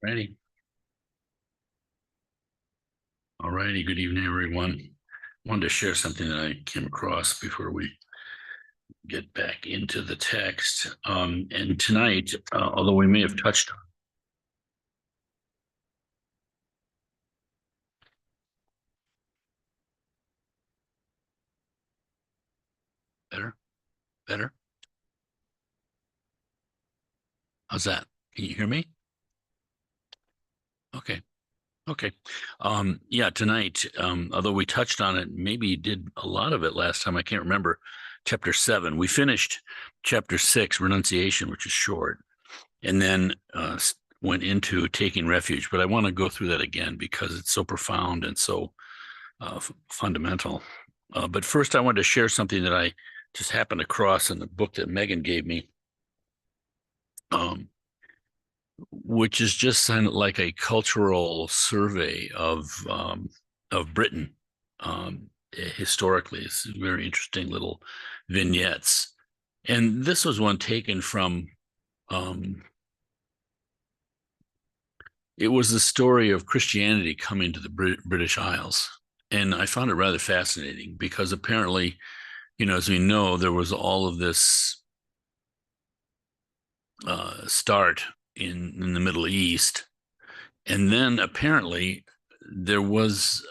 Righty. All righty. Good evening, everyone. Wanted to share something that I came across before we get back into the text. And tonight, although we may have touched on better, better. How's that? Can you hear me? Okay. Okay. Yeah, tonight, although we touched on it, maybe did a lot of it last time. I can't remember. Chapter 7. We finished chapter 6, renunciation, which is short, and then went into taking refuge. But I want to go through that again because it's so profound and so fundamental. But first, I wanted to share something that I just happened across in the book that Megan gave me, um, which is just kind of like a cultural survey of Britain historically. It's very interesting little vignettes, and this was one taken from. It was the story of Christianity coming to the British Isles, and I found it rather fascinating because apparently, as we know, there was all of this start in the Middle East, and then apparently there was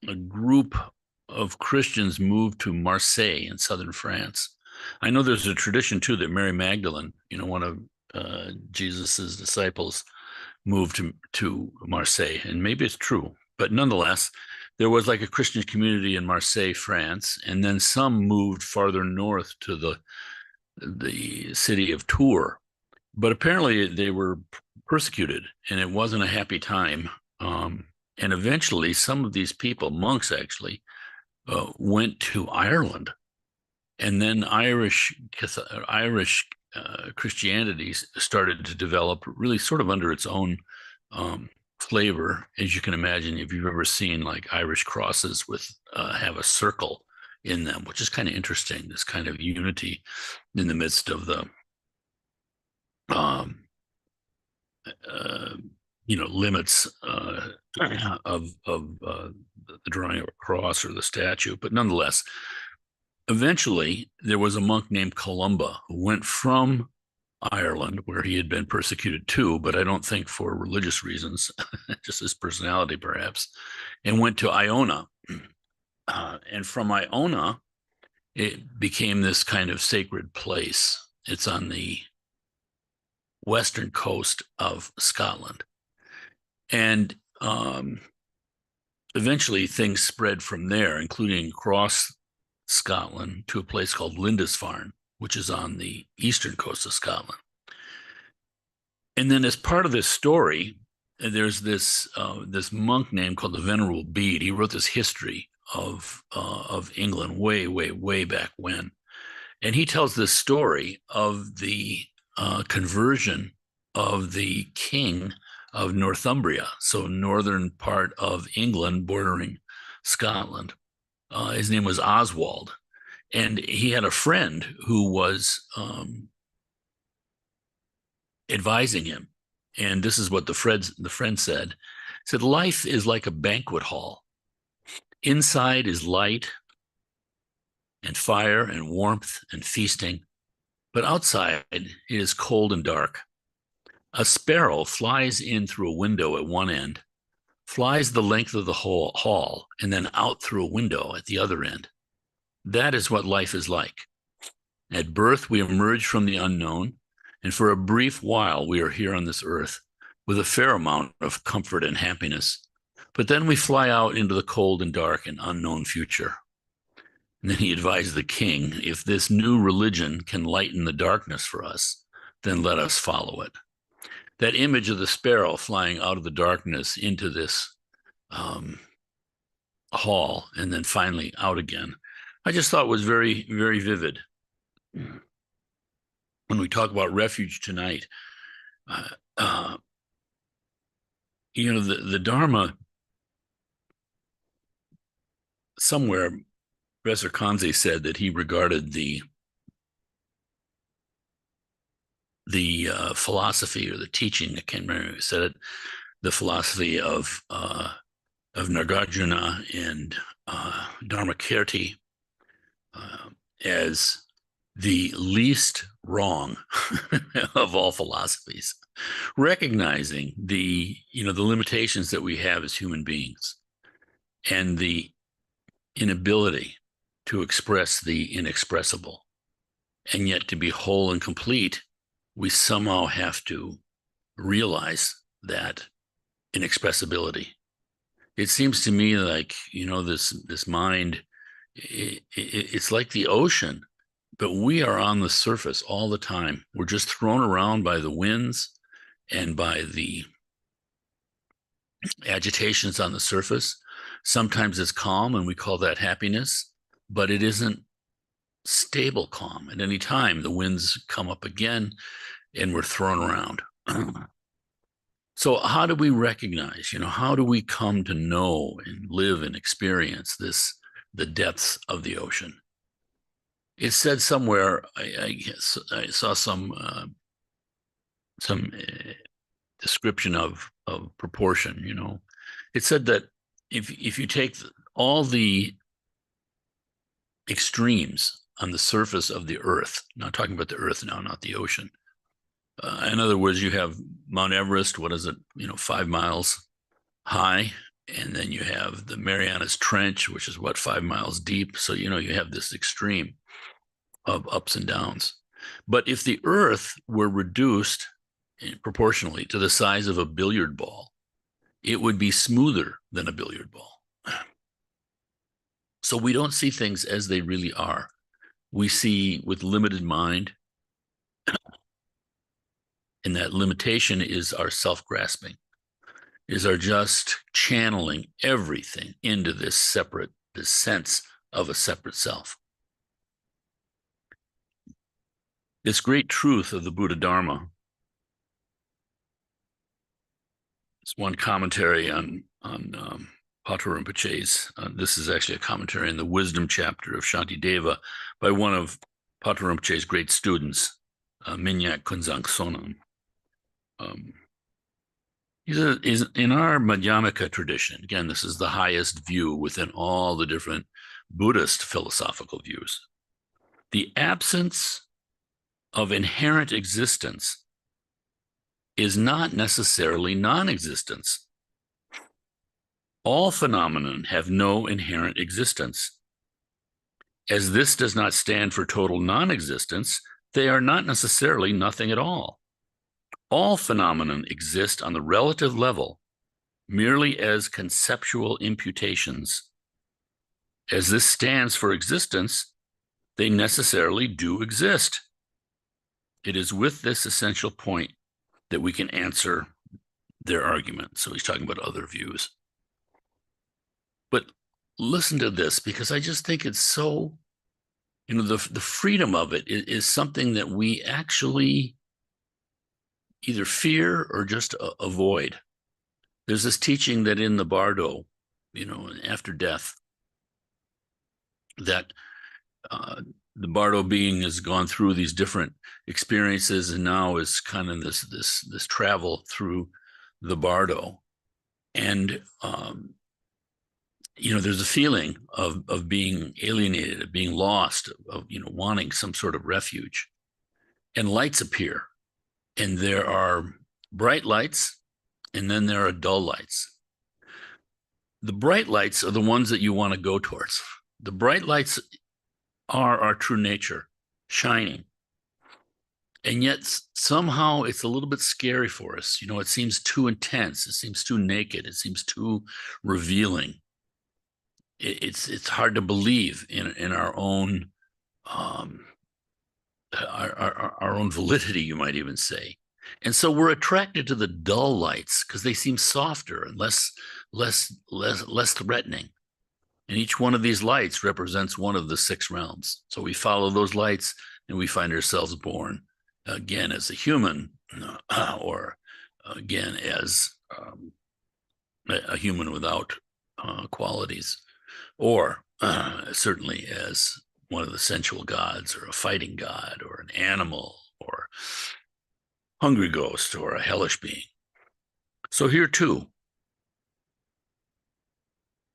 a group of Christians moved to Marseille in southern France. I know there's a tradition too that Mary Magdalene, one of Jesus's disciples, moved to Marseille, and maybe it's true, but nonetheless, there was like a Christian community in Marseille, France, and then some moved farther north to the city of Tours. But apparently, they were persecuted, and it wasn't a happy time. And eventually, some of these people, monks actually, went to Ireland, and then Irish Christianity started to develop, really sort of under its own flavor, as you can imagine. If you've ever seen like Irish crosses with have a circle in them, which is kind of interesting. This kind of unity in the midst of the um, uh, limits of the drawing of a cross or the statue. But nonetheless, eventually there was a monk named Columba who went from Ireland, where he had been persecuted too, but I don't think for religious reasons, just his personality perhaps, and went to Iona. And from Iona, it became this kind of sacred place. It's on the western coast of Scotland. And eventually things spread from there, including across Scotland to a place called Lindisfarne, which is on the eastern coast of Scotland. And then, as part of this story, there's this monk named called the Venerable Bede. He wrote this history of England way, way, way back when, and he tells this story of the conversion of the king of Northumbria, so northern part of England bordering Scotland. His name was Oswald, and he had a friend who was advising him. And this is what the friend said. He said, life is like a banquet hall. Inside is light and fire and warmth and feasting, but outside it is cold and dark. A sparrow flies in through a window at one end, flies the length of the whole hall, and then out through a window at the other end. That is what life is like. At birth, we emerge from the unknown, and for a brief while, we are here on this earth with a fair amount of comfort and happiness. But then we fly out into the cold and dark and unknown future. And then he advised the king, if this new religion can lighten the darkness for us, then let us follow it. That image of the sparrow flying out of the darkness into this hall and then finally out again, I just thought was very, very vivid. When we talk about refuge tonight, the Dharma, somewhere, Professor Kanze said that he regarded the the philosophy or the teaching, I can't remember who said it, the philosophy of Nagarjuna and Dharmakirti uh, as the least wrong of all philosophies, recognizing the limitations that we have as human beings and the inability to express the inexpressible. And yet to be whole and complete, we somehow have to realize that inexpressibility. It seems to me like, this mind, it's like the ocean, but we are on the surface all the time. We're just thrown around by the winds and by the agitations on the surface. Sometimes it's calm and we call that happiness, but it isn't stable calm. At any time, the winds come up again and we're thrown around. So how do we recognize, how do we come to know and live and experience the depths of the ocean? It said somewhere, I saw some description of proportion. It said that if you take all the extremes on the surface of the earth, not talking about the earth now, not the ocean. In other words, you have Mount Everest, what is it, 5 miles high, and then you have the Marianas Trench, which is 5 miles deep. So, you have this extreme of ups and downs. But if the earth were reduced proportionally to the size of a billiard ball, it would be smoother than a billiard ball. So we don't see things as they really are. We see with limited mind, and that limitation is our self-grasping, is our just channeling everything into this sense of a separate self. This great truth of the Buddha Dharma. It's one commentary on Patrul Rinpoche's. This is actually a commentary in the wisdom chapter of Shantideva by one of Patrul Rinpoche's great students, Minyak Kunzang Sonam. He's in our Madhyamaka tradition. Again, this is the highest view within all the different Buddhist philosophical views. The absence of inherent existence is not necessarily non-existence. All phenomena have no inherent existence. As this does not stand for total non-existence, they are not necessarily nothing at all. All phenomena exist on the relative level merely as conceptual imputations. As this stands for existence, they necessarily do exist. It is with this essential point that we can answer their argument. So he's talking about other views. But listen to this, because I just think it's so, the freedom of it is something that we actually either fear or just avoid. There's this teaching that in the bardo, after death, that the bardo being has gone through these different experiences and now is kind of this travel through the bardo. And there's a feeling of being alienated, of being lost, of wanting some sort of refuge. And lights appear, and there are bright lights, and then there are dull lights. The bright lights are the ones that you want to go towards. The bright lights are our true nature, shining. And yet somehow it's a little bit scary for us. It seems too intense. It seems too naked. It seems too revealing. It's hard to believe in our own our own validity, you might even say. And so we're attracted to the dull lights because they seem softer and less threatening. And each one of these lights represents one of the 6 realms. So we follow those lights and we find ourselves born again as a human, or again as a human without qualities, or certainly as one of the sensual gods, or a fighting god, or an animal, or hungry ghost or a hellish being. So here too,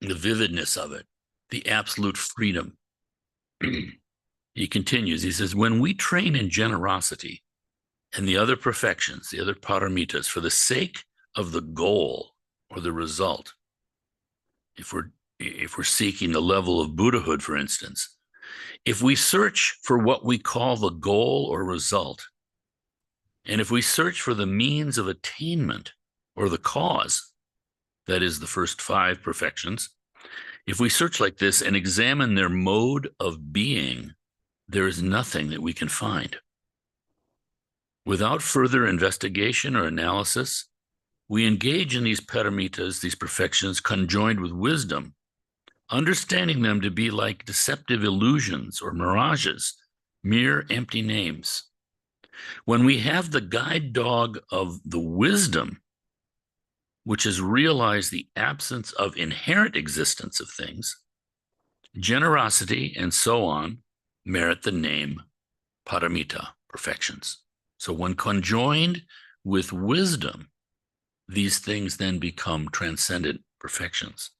the vividness of it, the absolute freedom. He continues, he says, when we train in generosity and the other perfections, the other paramitas, for the sake of the goal or the result, if we're seeking the level of Buddhahood, for instance, if we search for what we call the goal or result, and if we search for the means of attainment or the cause, that is the first five perfections, if we search like this and examine their mode of being, there is nothing that we can find. Without further investigation or analysis, we engage in these paramitas, these perfections, conjoined with wisdom, understanding them to be like deceptive illusions or mirages, mere empty names. When we have the guide dog of the wisdom, which has realized the absence of inherent existence of things, generosity and so on merit the name paramita, perfections. So when conjoined with wisdom, these things then become transcendent perfections.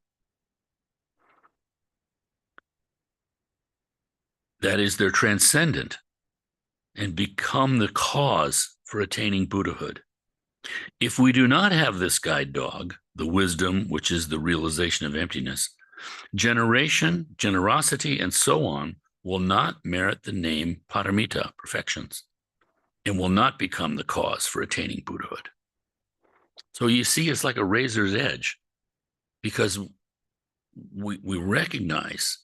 That is, they're transcendent and become the cause for attaining Buddhahood. If we do not have this guide dog, the wisdom, which is the realization of emptiness, generation, generosity, and so on will not merit the name paramita, perfections, and will not become the cause for attaining Buddhahood. So you see, it's like a razor's edge, because we recognize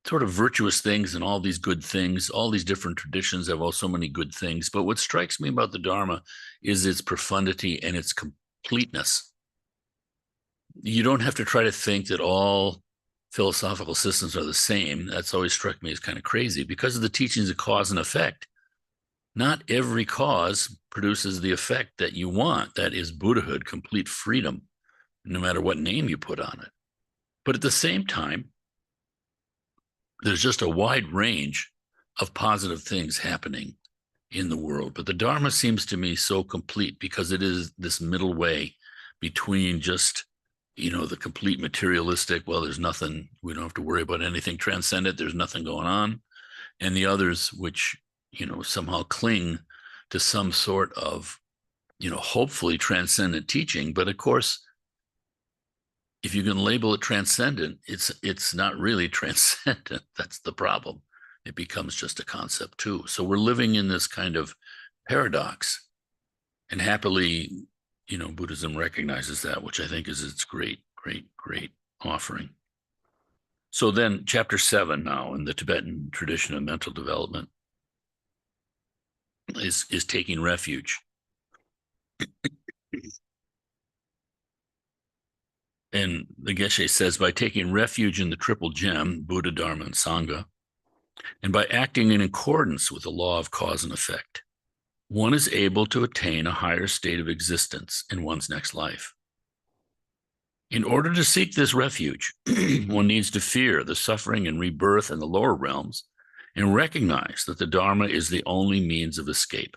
sort of virtuous things and all these good things. All these different traditions have all so many good things. But what strikes me about the Dharma is its profundity and its completeness. You don't have to try to think that all philosophical systems are the same. That's always struck me as kind of crazy. Because of the teachings of cause and effect, not every cause produces the effect that you want. That is Buddhahood, complete freedom, no matter what name you put on it. But at the same time, there's just a wide range of positive things happening in the world. But the Dharma seems to me so complete because it is this middle way between just, the complete materialistic, well, there's nothing, we don't have to worry about anything transcendent, there's nothing going on, and the others which, somehow cling to some sort of, hopefully transcendent teaching. But of course, if you can label it transcendent, it's not really transcendent. That's the problem. It becomes just a concept too. So we're living in this kind of paradox, and happily, Buddhism recognizes that, which I think is its great, great, great offering. So then, chapter 7 now in the Tibetan tradition of mental development is taking refuge. And the Geshe says, by taking refuge in the triple gem, Buddha, Dharma, and Sangha, and by acting in accordance with the law of cause and effect, one is able to attain a higher state of existence in one's next life. In order to seek this refuge, one needs to fear the suffering and rebirth in the lower realms and recognize that the Dharma is the only means of escape.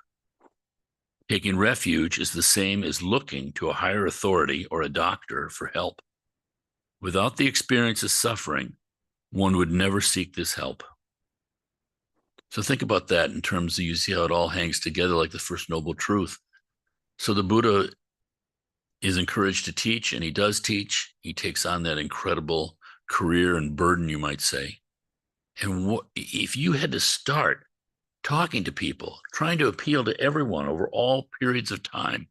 Taking refuge is the same as looking to a higher authority or a doctor for help. Without the experience of suffering, one would never seek this help. So think about that in terms of, you see how it all hangs together like the First Noble Truth. So the Buddha is encouraged to teach, and he does teach. He takes on that incredible career and burden, you might say. And if you had to start talking to people, trying to appeal to everyone over all periods of time,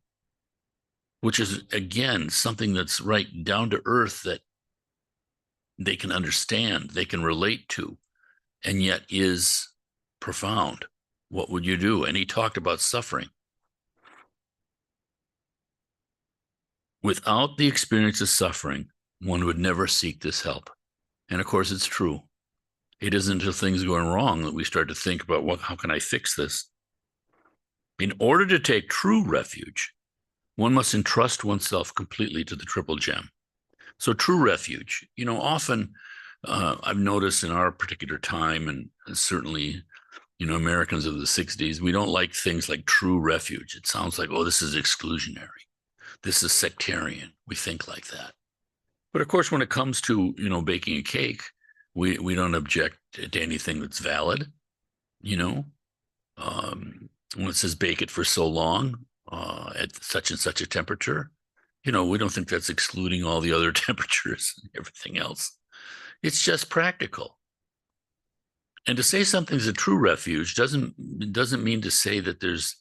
which is, again, something that's right down to earth that they can understand, they can relate to, and yet is profound, what would you do? And he talked about suffering. Without the experience of suffering, one would never seek this help. And of course, it's true. It isn't until things are going wrong that we start to think about, how can I fix this? In order to take true refuge, one must entrust oneself completely to the triple gem. So true refuge, often I've noticed in our particular time, and certainly Americans of the 60s, we don't like things like true refuge. It sounds like, oh, this is exclusionary. This is sectarian. We think like that. But of course, when it comes to, baking a cake, we don't object to anything that's valid, you know. When it says bake it for so long at such and such a temperature, we don't think that's excluding all the other temperatures and everything else. It's just practical. And to say something's a true refuge doesn't mean to say that there's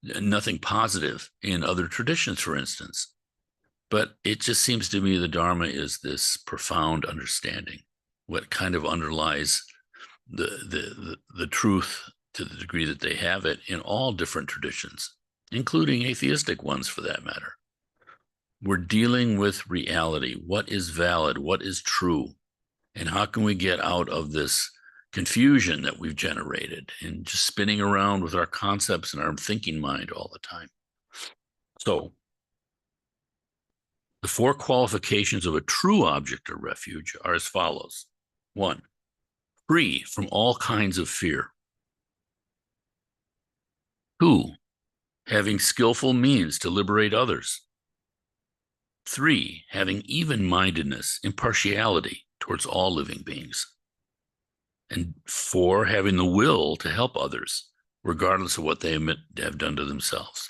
nothing positive in other traditions, for instance. But it just seems to me the Dharma is this profound understanding, what kind of underlies the truth to the degree that they have it in all different traditions, including atheistic ones for that matter. We're dealing with reality. What is valid? What is true? And how can we get out of this confusion that we've generated and just spinning around with our concepts and our thinking mind all the time? So, the 4 qualifications of a true object of refuge are as follows. 1, free from all kinds of fear. 2, having skillful means to liberate others. 3, having even-mindedness, impartiality towards all living beings. And 4, having the will to help others, regardless of what they have done to themselves.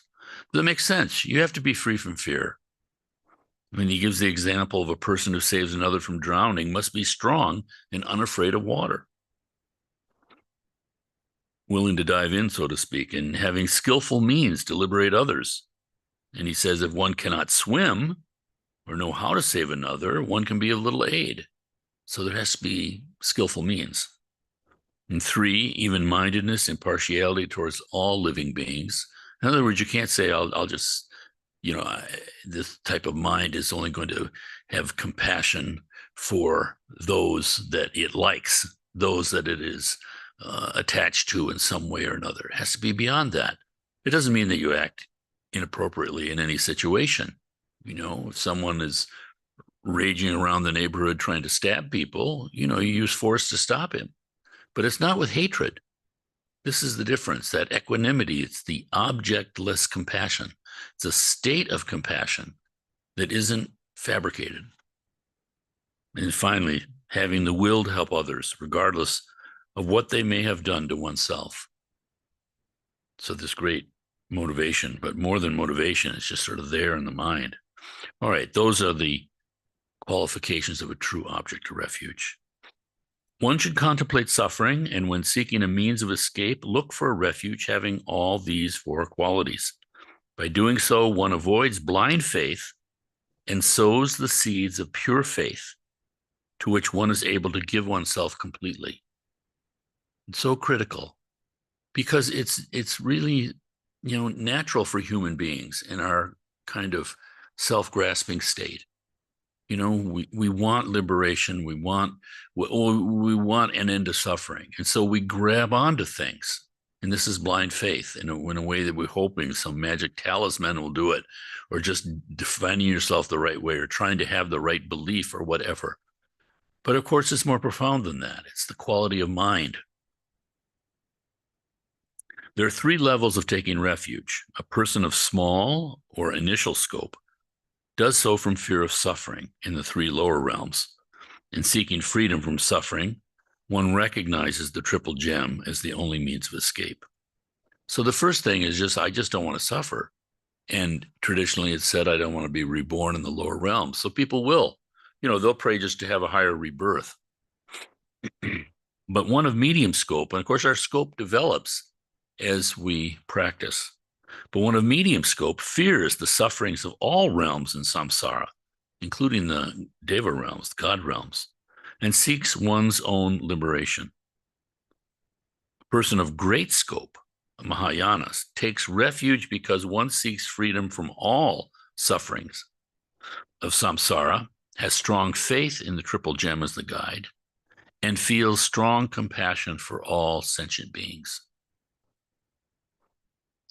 Does that make sense? You have to be free from fear. I mean, he gives the example of a person who saves another from drowning must be strong and unafraid of water, willing to dive in, so to speak, and having skillful means to liberate others. And he says if one cannot swim or know how to save another, one can be of little aid. So there has to be skillful means. And 3, even-mindedness, impartiality towards all living beings. In other words, you can't say, I'll just, this type of mind is only going to have compassion for those that it likes, those that it is attached to in some way or another. It has to be beyond that. It doesn't mean that you act inappropriately in any situation. If someone is raging around the neighborhood trying to stab people, you use force to stop him. But it's not with hatred. This is the difference, that equanimity. It's the objectless compassion. It's a state of compassion that isn't fabricated. And finally, having the will to help others, regardless of what they may have done to oneself. So this great motivation, but more than motivation, it's just sort of there in the mind. All right, those are the qualifications of a true object of refuge. One should contemplate suffering, and when seeking a means of escape, look for a refuge having all these 4 qualities. By doing so, one avoids blind faith and sows the seeds of pure faith to which one is able to give oneself completely. It's so critical because it's really, natural for human beings in our kind of self-grasping state. We want liberation. We want an end to suffering. And so we grab onto things. And this is blind faith in a way that we're hoping some magic talisman will do it, or just defining yourself the right way, or trying to have the right belief or whatever. But of course, it's more profound than that. It's the quality of mind. There are 3 levels of taking refuge. A person of small or initial scope does so from fear of suffering in the 3 lower realms. In seeking freedom from suffering, one recognizes the triple gem as the only means of escape. So the first thing is I just don't want to suffer. And traditionally it's said, I don't want to be reborn in the lower realms. So people will, they'll pray just to have a higher rebirth. But one of medium scope, and of course our scope develops as we practice. But one of medium scope fears the sufferings of all realms in samsara, including the deva realms, the god realms, and seeks one's own liberation. A person of great scope, Mahayanas, takes refuge because one seeks freedom from all sufferings of samsara, has strong faith in the triple gem as the guide, and feels strong compassion for all sentient beings.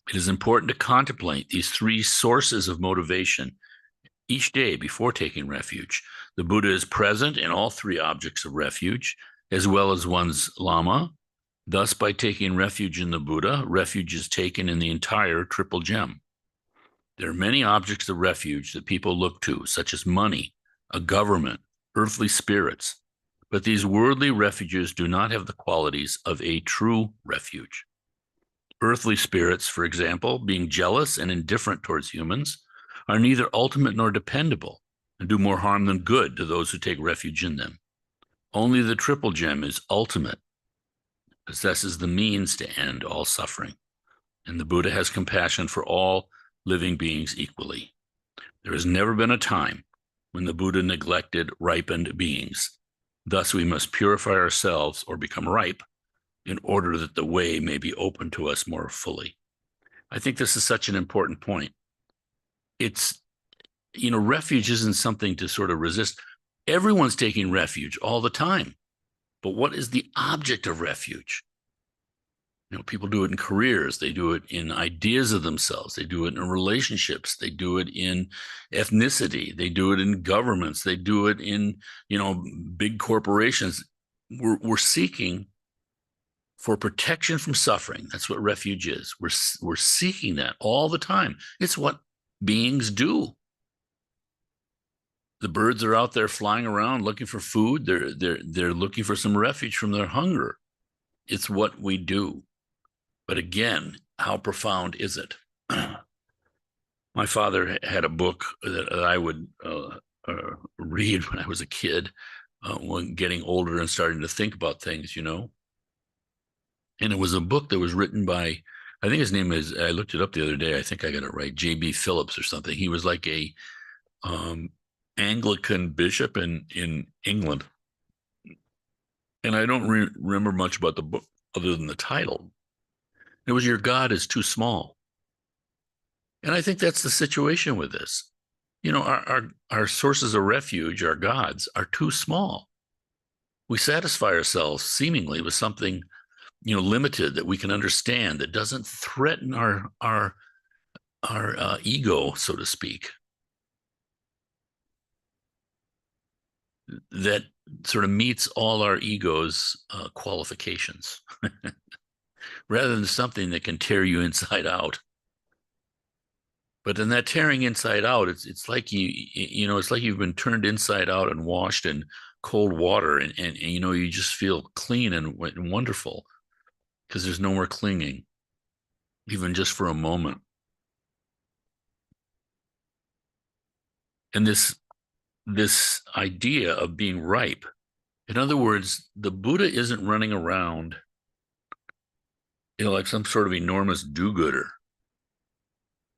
It is important to contemplate these 3 sources of motivation each day before taking refuge. The Buddha is present in all 3 objects of refuge, as well as one's Lama, Thus, by taking refuge in the Buddha, refuge is taken in the entire triple gem. There are many objects of refuge that people look to, such as money, a government, earthly spirits, but these worldly refuges do not have the qualities of a true refuge. Earthly spirits, for example, being jealous and indifferent towards humans, are neither ultimate nor dependable and do more harm than good to those who take refuge in them. Only the triple gem is ultimate, possesses the means to end all suffering, and the Buddha has compassion for all living beings equally. There has never been a time when the Buddha neglected ripened beings. Thus, we must purify ourselves or become ripe in order that the way may be open to us more fully. I think this is such an important point. It's, refuge isn't something to sort of resist. Everyone's taking refuge all the time. But what is the object of refuge? People do it in careers. They do it in ideas of themselves. They do it in relationships. They do it in ethnicity. They do it in governments. They do it in, big corporations. We're seeking for protection from suffering. That's what refuge is. We're seeking that all the time. It's what beings do. The birds are out there flying around looking for food. They're looking for some refuge from their hunger. It's what we do. But again, how profound is it? My father had a book that I would read when I was a kid, when getting older and starting to think about things, And it was a book that was written by, I think his name is, I looked it up the other day, I think I got it right, J.B. Phillips or something. He was like a Anglican bishop in England. And I don't remember much about the book other than the title. It was Your God is Too Small. And I think that's the situation with this. Our sources of refuge, our gods, are too small. We satisfy ourselves seemingly with something, limited that we can understand, that doesn't threaten our ego, so to speak. That sort of meets all our ego's qualifications, rather than something that can tear you inside out. But in that tearing inside out, it's like it's like you've been turned inside out and washed in cold water, and you just feel clean and wonderful because there's no more clinging, even just for a moment. And this idea of being ripe, in other words, the Buddha isn't running around, like some sort of enormous do-gooder.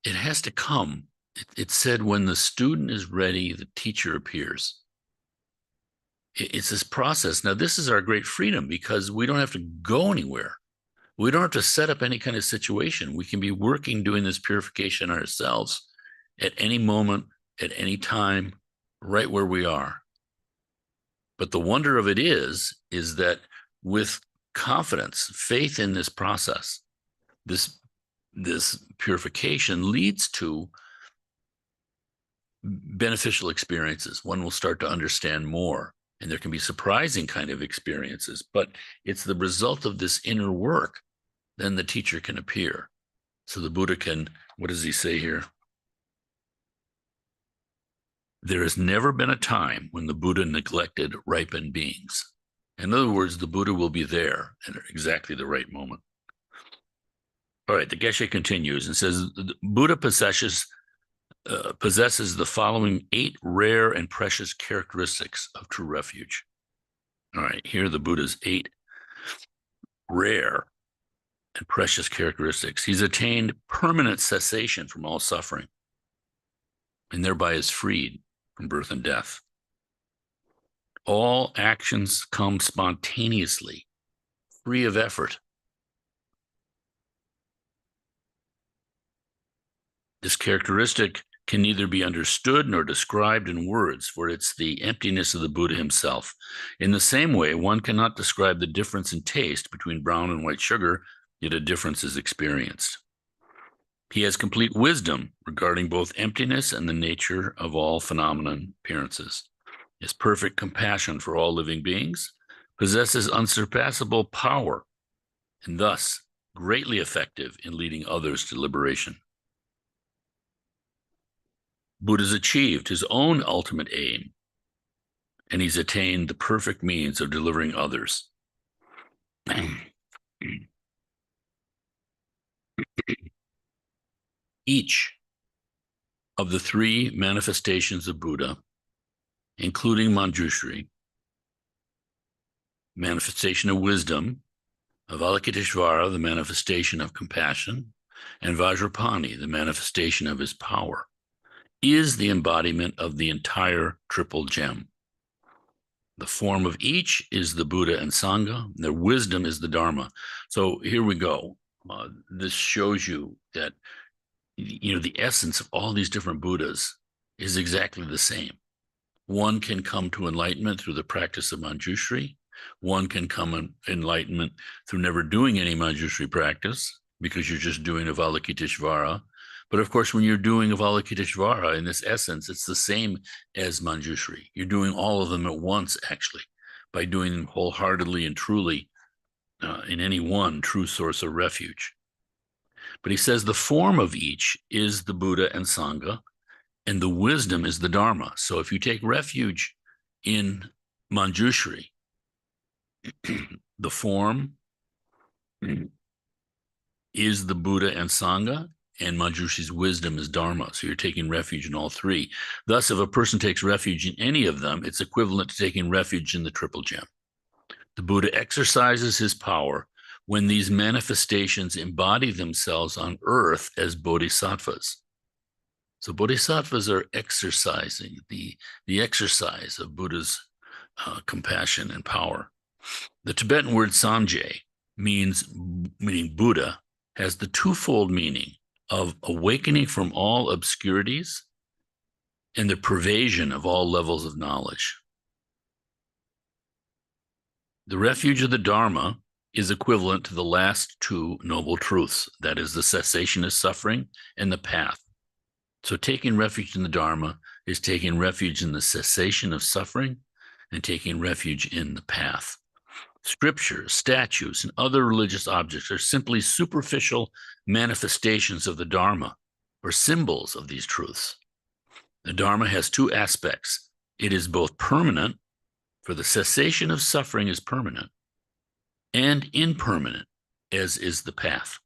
It has to come. It said, when the student is ready, the teacher appears. It's this process. Now, this is our great freedom because we don't have to go anywhere. We don't have to set up any kind of situation. We can be working, doing this purification ourselves at any moment, at any time, right where we are. But the wonder of it is that with confidence, faith in this process, this purification leads to beneficial experiences. One will start to understand more, and there can be surprising kind of experiences, but it's the result of this inner work. Then the teacher can appear. So the Buddha can, what does he say here? There has never been a time when the Buddha neglected ripened beings. In other words, the Buddha will be there at exactly the right moment. All right, the Geshe continues and says, the Buddha possesses the following 8 rare and precious characteristics of true refuge. All right, here are the Buddha's 8 rare and precious characteristics. He's attained permanent cessation from all suffering, and thereby is freed from birth and death. All actions come spontaneously, free of effort. This characteristic can neither be understood nor described in words, for it's the emptiness of the Buddha himself. In the same way, one cannot describe the difference in taste between brown and white sugar, yet a difference is experienced. He has complete wisdom regarding both emptiness and the nature of all phenomenon appearances. He has perfect compassion for all living beings, possesses unsurpassable power and thus greatly effective in leading others to liberation. Buddha's achieved his own ultimate aim, and he's attained the perfect means of delivering others. Each of the three manifestations of Buddha, including Manjushri, manifestation of wisdom, Avalokiteshvara, the manifestation of compassion, and Vajrapani, the manifestation of his power, is the embodiment of the entire triple gem. The form of each is the Buddha and Sangha. Their wisdom is the Dharma. So here we go. This shows you that the essence of all these different Buddhas is exactly the same. One can come to enlightenment through the practice of Manjushri. One can come to enlightenment through never doing any Manjushri practice because you're just doing Avalokiteshvara. But of course, when you're doing Avalokiteshvara, in this essence, it's the same as Manjushri. You're doing all of them at once, actually, by doing them wholeheartedly and truly in any one true source of refuge. But he says the form of each is the Buddha and Sangha, and the wisdom is the Dharma. So if you take refuge in Manjushri, the form is the Buddha and Sangha, and Manjushri's wisdom is Dharma. So you're taking refuge in all three. Thus, if a person takes refuge in any of them, it's equivalent to taking refuge in the triple gem. The Buddha exercises his power when these manifestations embody themselves on earth as bodhisattvas. So bodhisattvas are exercising the exercise of Buddha's compassion and power. The Tibetan word Sanjay meaning Buddha has the twofold meaning of awakening from all obscurities and the pervasion of all levels of knowledge. The refuge of the Dharma is equivalent to the last two noble truths, that is, the cessation of suffering and the path. So taking refuge in the Dharma is taking refuge in the cessation of suffering and taking refuge in the path. Scriptures, statues, and other religious objects are simply superficial manifestations of the Dharma or symbols of these truths. The Dharma has two aspects. It is both permanent, for the cessation of suffering is permanent, and impermanent, as is the path.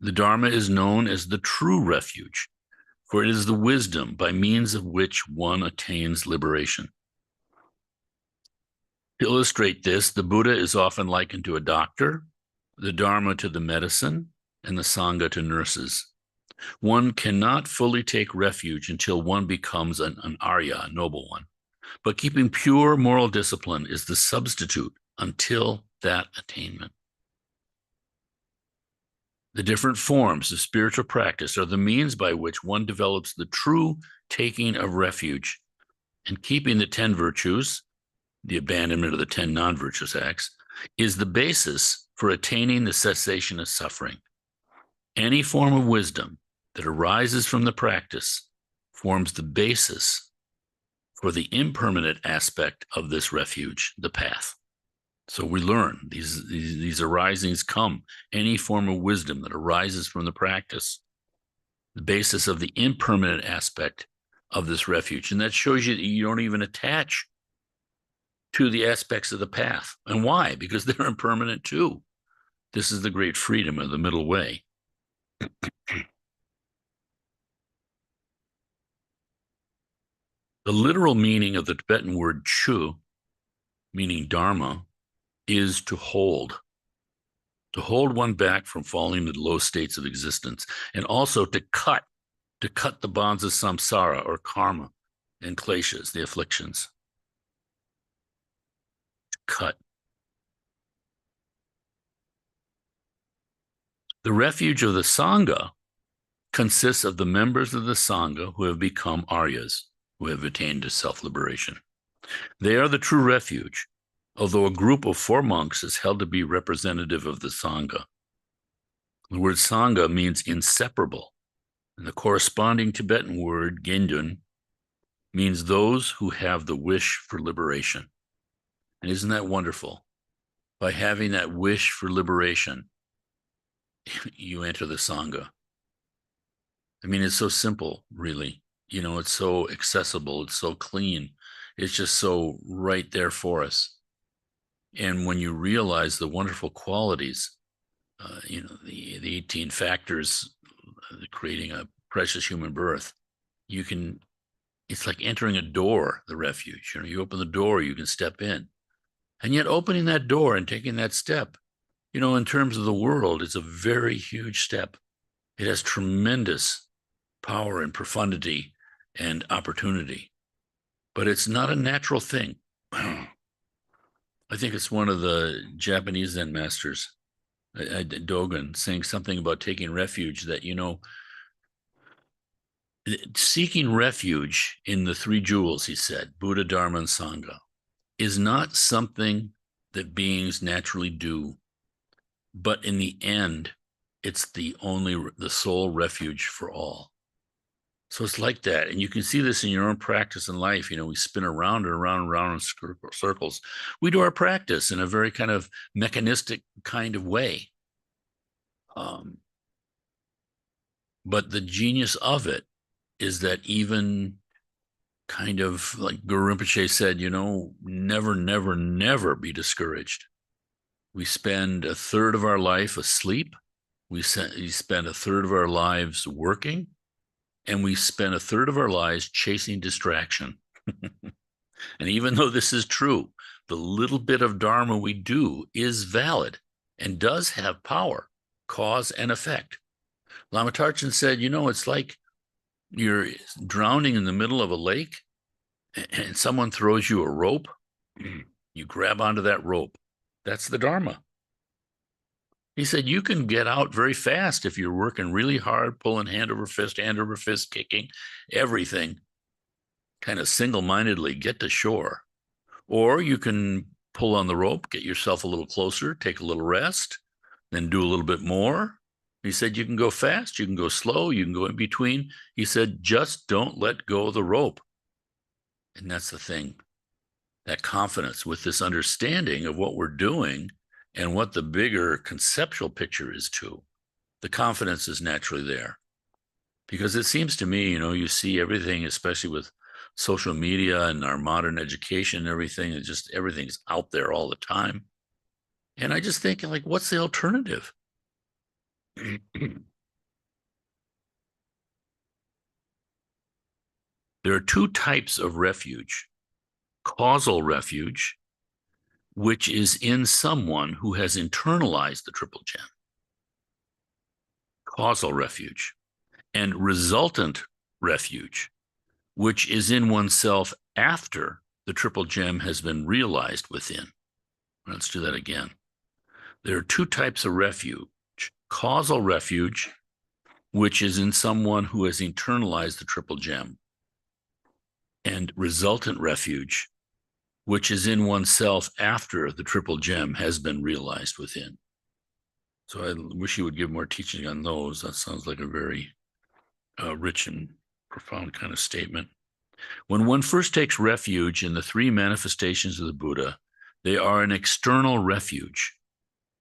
The Dharma is known as the true refuge, for it is the wisdom by means of which one attains liberation. To illustrate this, the Buddha is often likened to a doctor, the Dharma to the medicine, and the Sangha to nurses. One cannot fully take refuge until one becomes an Arya, a noble one. But keeping pure moral discipline is the substitute until that attainment. The different forms of spiritual practice are the means by which one develops the true taking of refuge, and keeping the 10 virtues, the abandonment of the 10 non-virtuous acts, is the basis for attaining the cessation of suffering. Any form of wisdom that arises from the practice forms the basis for the impermanent aspect of this refuge, the path. So we learn these arisings come, any form of wisdom that arises from the practice, the basis of the impermanent aspect of this refuge. And that shows you that you don't even attach to the aspects of the path. And why? Because they're impermanent too. This is the great freedom of the middle way. The literal meaning of the Tibetan word chu, meaning Dharma, is to hold one back from falling into low states of existence, and also to cut the bonds of samsara or karma and kleshas, the afflictions. Cut. The refuge of the Sangha consists of the members of the Sangha who have become Aryas, who have attained to self-liberation. They are the true refuge, although a group of 4 monks is held to be representative of the Sangha. The word Sangha means inseparable, and the corresponding Tibetan word Gendun means those who have the wish for liberation. And isn't that wonderful? by having that wish for liberation, you enter the Sangha. I mean, it's so simple, really. It's so accessible. It's so clean. It's just so right there for us. And when you realize the wonderful qualities, the 18 factors creating a precious human birth, it's like entering a door, the refuge. You open the door, you can step in. And yet opening that door and taking that step, in terms of the world, it's a very huge step. It has tremendous power and profundity and opportunity, but it's not a natural thing. I think it's one of the Japanese Zen masters, Dogen, saying something about taking refuge, that, seeking refuge in the three jewels, he said, Buddha, Dharma, and Sangha, is not something that beings naturally do, but in the end, it's the sole refuge for all. So it's like that. And you can see this in your own practice in life. We spin around and around and around in circles. We do our practice in a very kind of mechanistic kind of way. But the genius of it is that, even kind of like Guru Rinpoche said, never, never, never be discouraged. We spend a third of our life asleep. We spend a third of our lives working. And we spend a third of our lives chasing distraction. And even though this is true, the little bit of Dharma we do is valid and does have power, cause and effect. Lama Tarchin said, it's like you're drowning in the middle of a lake and someone throws you a rope. You grab onto that rope. That's the Dharma. He said, you can get out very fast if you're working really hard, pulling hand over fist, kicking, everything, kind of single-mindedly get to shore. Or you can pull on the rope, get yourself a little closer, take a little rest, then do a little bit more. He said, you can go fast, you can go slow, you can go in between. He said, just don't let go of the rope. And that's the thing, that confidence with this understanding of what we're doing and what the bigger conceptual picture is too. The confidence is naturally there. Because it seems to me, you see everything, especially with social media and our modern education and everything, everything's out there all the time. And I just think, like, what's the alternative? There are two types of refuge: causal refuge, which is in someone who has internalized the triple gem, causal refuge, and resultant refuge, which is in oneself after the triple gem has been realized within. Let's do that again. There are two types of refuge: causal refuge, which is in someone who has internalized the triple gem, and resultant refuge, which is in oneself after the triple gem has been realized within. So I wish you would give more teaching on those. That sounds like a very rich and profound kind of statement. When one first takes refuge in the three manifestations of the Buddha, they are an external refuge.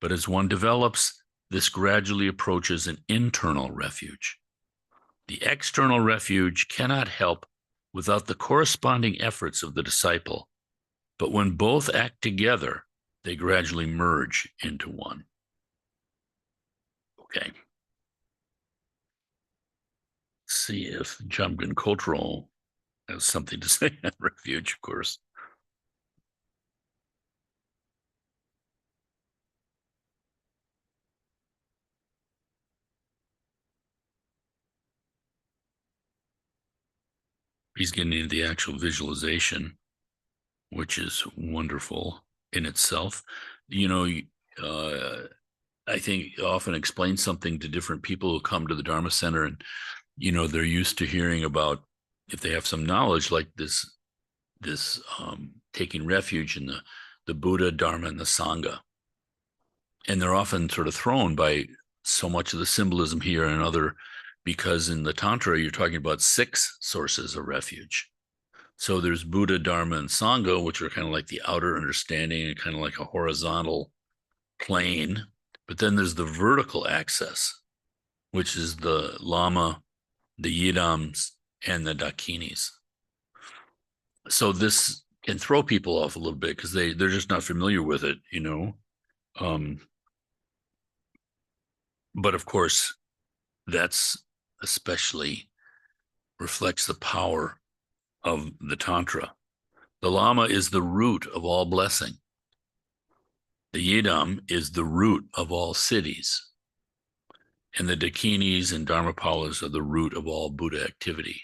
But as one develops, this gradually approaches an internal refuge. The external refuge cannot help without the corresponding efforts of the disciple, but when both act together, they gradually merge into one. Okay. Let's see if Jamgon Cultural has something to say on refuge, of course. He's getting into the actual visualization, which is wonderful in itself. I think often explain something to different people who come to the Dharma Center, and they're used to hearing about, if they have some knowledge like this taking refuge in the Buddha, Dharma, and the Sangha, and they're often sort of thrown by so much of the symbolism here and other, because in the Tantra you're talking about 6 sources of refuge. So there's Buddha, Dharma, and Sangha, which are kind of like the outer understanding and kind of like a horizontal plane, but then there's the vertical axis, which is the Lama, the Yidams, and the Dakinis. So this can throw people off a little bit because they're just not familiar with it, you know. But of course, that's especially reflects the power of the Tantra. The Lama is the root of all blessing. The Yidam is the root of all cities. And the Dakinis and Dharmapalas are the root of all Buddha activity.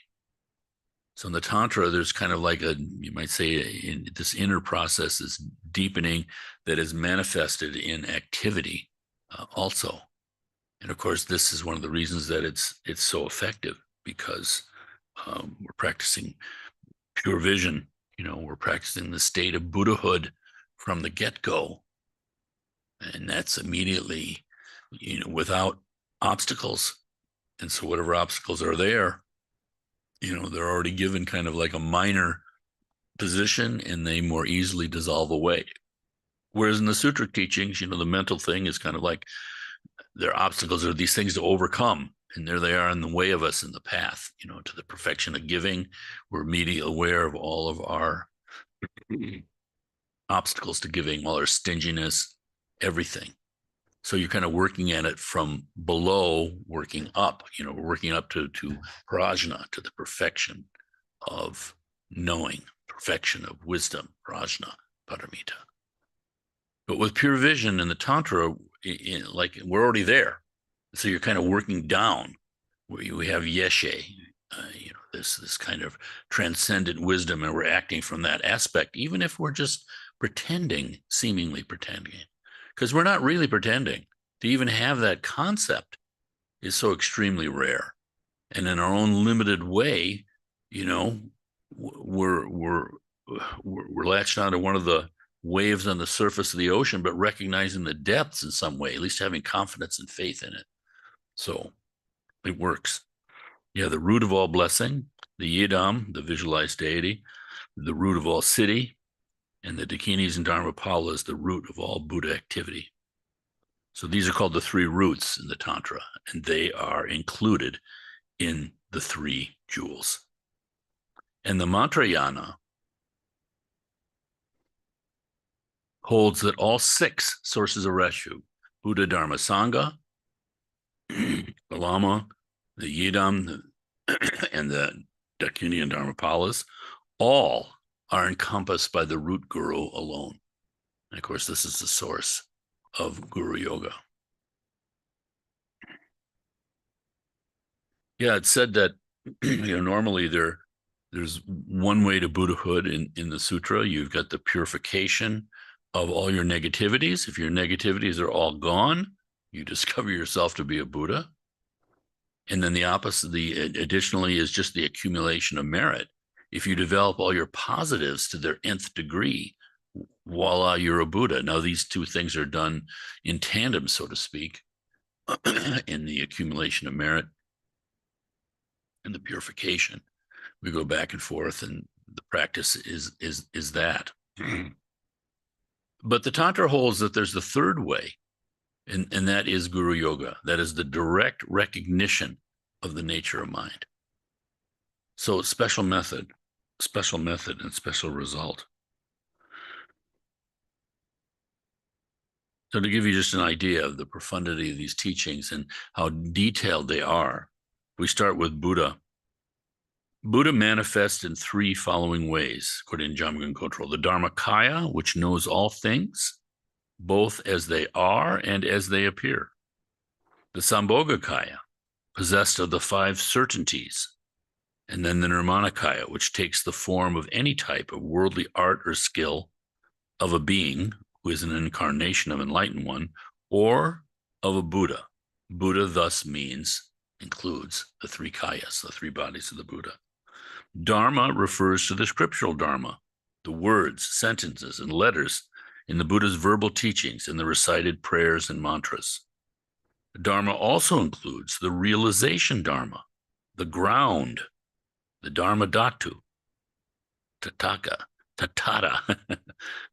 So in the Tantra, there's kind of like you might say, in this inner process, this deepening that is manifested in activity also. And of course, this is one of the reasons that it's so effective, because we're practicing pure vision. You know, we're practicing the state of Buddhahood from the get-go. And that's immediately, you know, without obstacles. And so whatever obstacles are there, you know, they're already given kind of like a minor position, and they more easily dissolve away. Whereas in the sutra teachings, you know, the mental thing is kind of like their obstacles are these things to overcome. And there they are in the way of us in the path, you know, to the perfection of giving. We're immediately aware of all of our obstacles to giving, all our stinginess, everything. So you're kind of working at it from below, working up. You know, we're working up to prajna, to the perfection of knowing, perfection of wisdom, prajna, paramita. But with pure vision in the Tantra, like we're already there. So you're kind of working down, where we have yeshe, you know, this kind of transcendent wisdom, and we're acting from that aspect, even if we're just pretending, seemingly pretending, because we're not really pretending. To even have that concept is so extremely rare. And in our own limited way, you know, we're latched onto one of the waves on the surface of the ocean, but recognizing the depths in some way, at least having confidence and faith in it. So it works. Yeah, the root of all blessing, the Yidam, the visualized deity, the root of all city, and the Dakinis and Dharmapalas, the root of all Buddha activity. So these are called the three roots in the Tantra, and they are included in the three jewels. And the Mantrayana holds that all six sources of Reshu, Buddha, Dharma, Sangha, the Lama, the Yidam, and the Dakini and Dharmapalas, all are encompassed by the root guru alone. And of course, this is the source of Guru Yoga. Yeah, it's said that you know, normally there's one way to Buddhahood in the sutra. You've got the purification of all your negativities. If your negativities are all gone, you discover yourself to be a Buddha. And then the opposite, additionally, is just the accumulation of merit. If you develop all your positives to their nth degree, voila, you're a Buddha. Now, these two things are done in tandem, so to speak, in the accumulation of merit and the purification. We go back and forth, and the practice is that. But the Tantra holds that there's the third way, and that is Guru Yoga. That is the direct recognition of the nature of mind. So special method, and special result. So to give you just an idea of the profundity of these teachings and how detailed they are, we start with Buddha. Buddha manifests in three following ways, according to Jamgon Kotro. The Dharmakaya, which knows all things, both as they are and as they appear. The Sambhogakaya, possessed of the five certainties. And then the Nirmanakaya, which takes the form of any type of worldly art or skill of a being who is an incarnation of enlightened one, or of a Buddha. Buddha thus includes the three kayas, the three bodies of the Buddha. Dharma refers to the scriptural Dharma, the words, sentences, and letters in the Buddha's verbal teachings and the recited prayers and mantras. Dharma also includes the realization Dharma, the ground, the Dharma Dhatu, Tataka, tatata,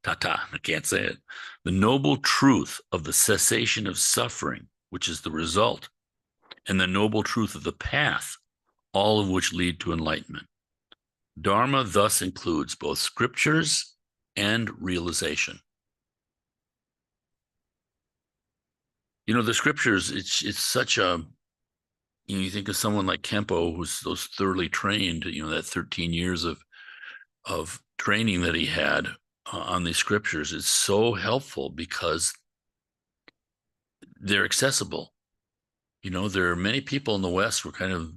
tata, I can't say it. The noble truth of the cessation of suffering, which is the result, and the noble truth of the path, all of which lead to enlightenment. Dharma thus includes both scriptures and realization. You know, the scriptures, it's such a, you know, you think of someone like Kempo, who's those thoroughly trained, you know, that 13 years of training that he had on these scriptures is so helpful because they're accessible. You know, there are many people in the West who are kind of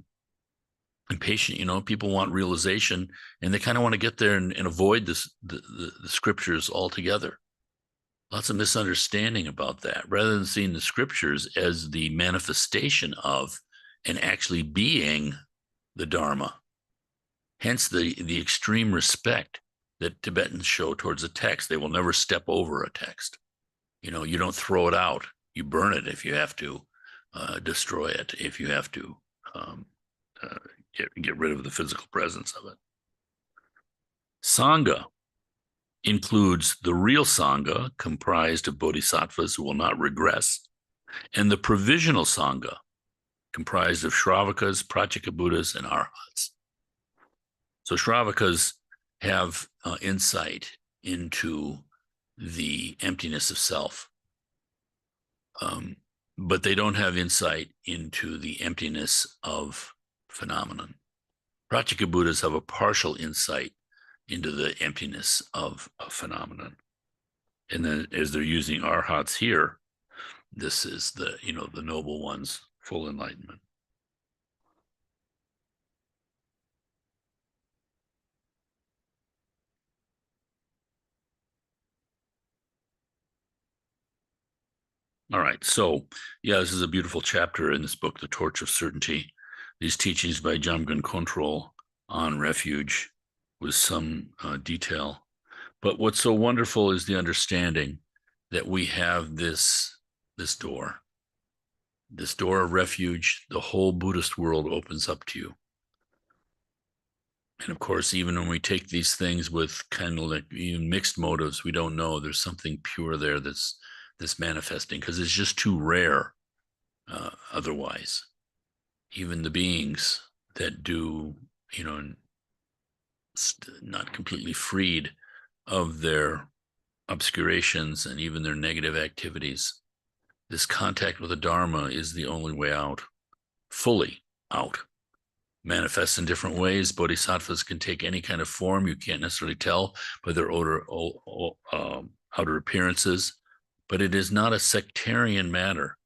impatient. You know, people want realization, and they kind of want to get there and avoid the scriptures altogether. Lots of misunderstanding about that. Rather than seeing the scriptures as the manifestation of and actually being the Dharma. Hence the extreme respect that Tibetans show towards a text. They will never step over a text. You know, you don't throw it out. You burn it if you have to, destroy it if you have to, um, uh, get rid of the physical presence of it. Sangha includes the real Sangha, comprised of bodhisattvas who will not regress, and the provisional Sangha, comprised of Shravakas, Pratyekabuddhas, and Arhats. So Shravakas have insight into the emptiness of self, but they don't have insight into the emptiness of phenomenon. Pratyekabuddhas have a partial insight into the emptiness of a phenomenon. And then as they're using arhats here, this is the, you know, the noble ones, full enlightenment. All right. So, yeah, this is a beautiful chapter in this book, The Torch of Certainty. These teachings by Jamgon Kongtrul on refuge with some detail. But what's so wonderful is the understanding that we have this door of refuge. The whole Buddhist world opens up to you. And of course, even when we take these things with kind of like even mixed motives, we don't know there's something pure there that's manifesting because it's just too rare otherwise. Even the beings that do, you know, not completely freed of their obscurations and even their negative activities, this contact with the Dharma is the only way out, fully out. Manifests in different ways. Bodhisattvas can take any kind of form. You can't necessarily tell by their outer appearances, but it is not a sectarian matter.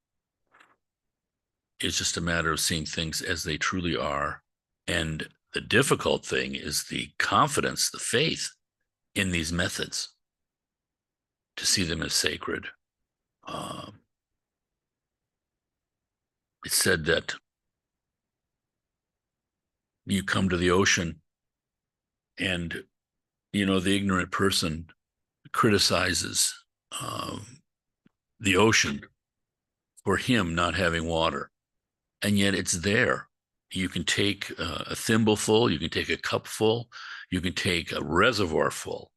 It's just a matter of seeing things as they truly are. And the difficult thing is the confidence, the faith in these methods, to see them as sacred. It's said that you come to the ocean and, you know, the ignorant person criticizes the ocean for him not having water. And yet it's there. You can take a thimble full, you can take a cup full, you can take a reservoir full.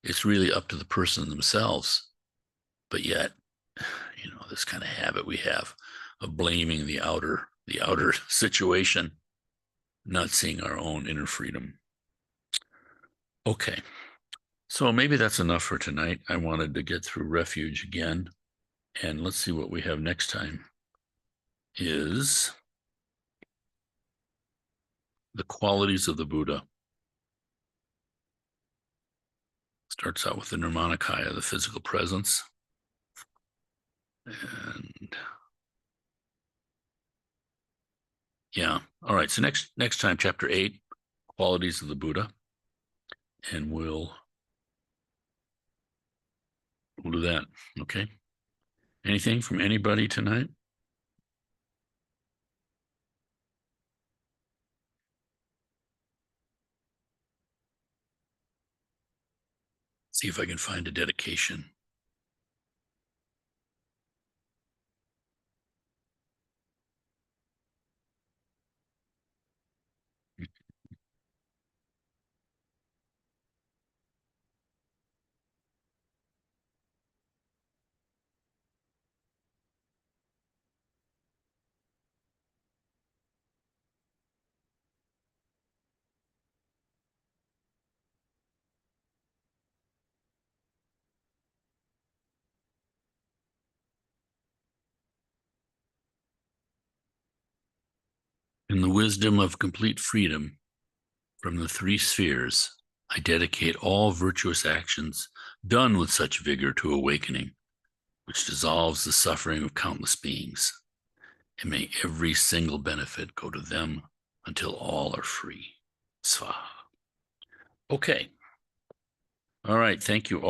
It's really up to the person themselves. But yet, you know, this kind of habit we have of blaming the outer situation, not seeing our own inner freedom. Okay. So maybe that's enough for tonight. I wanted to get through refuge again. And let's see what we have next time is the qualities of the Buddha. Starts out with the Nirmanakaya, the physical presence. And yeah. All right. So next time, chapter 8, qualities of the Buddha. And we'll do that. Okay. Anything from anybody tonight? See if I can find a dedication. From the wisdom of complete freedom from the three spheres, I dedicate all virtuous actions done with such vigor to awakening, which dissolves the suffering of countless beings. And may every single benefit go to them until all are free. Swaha. Okay. All right. Thank you all.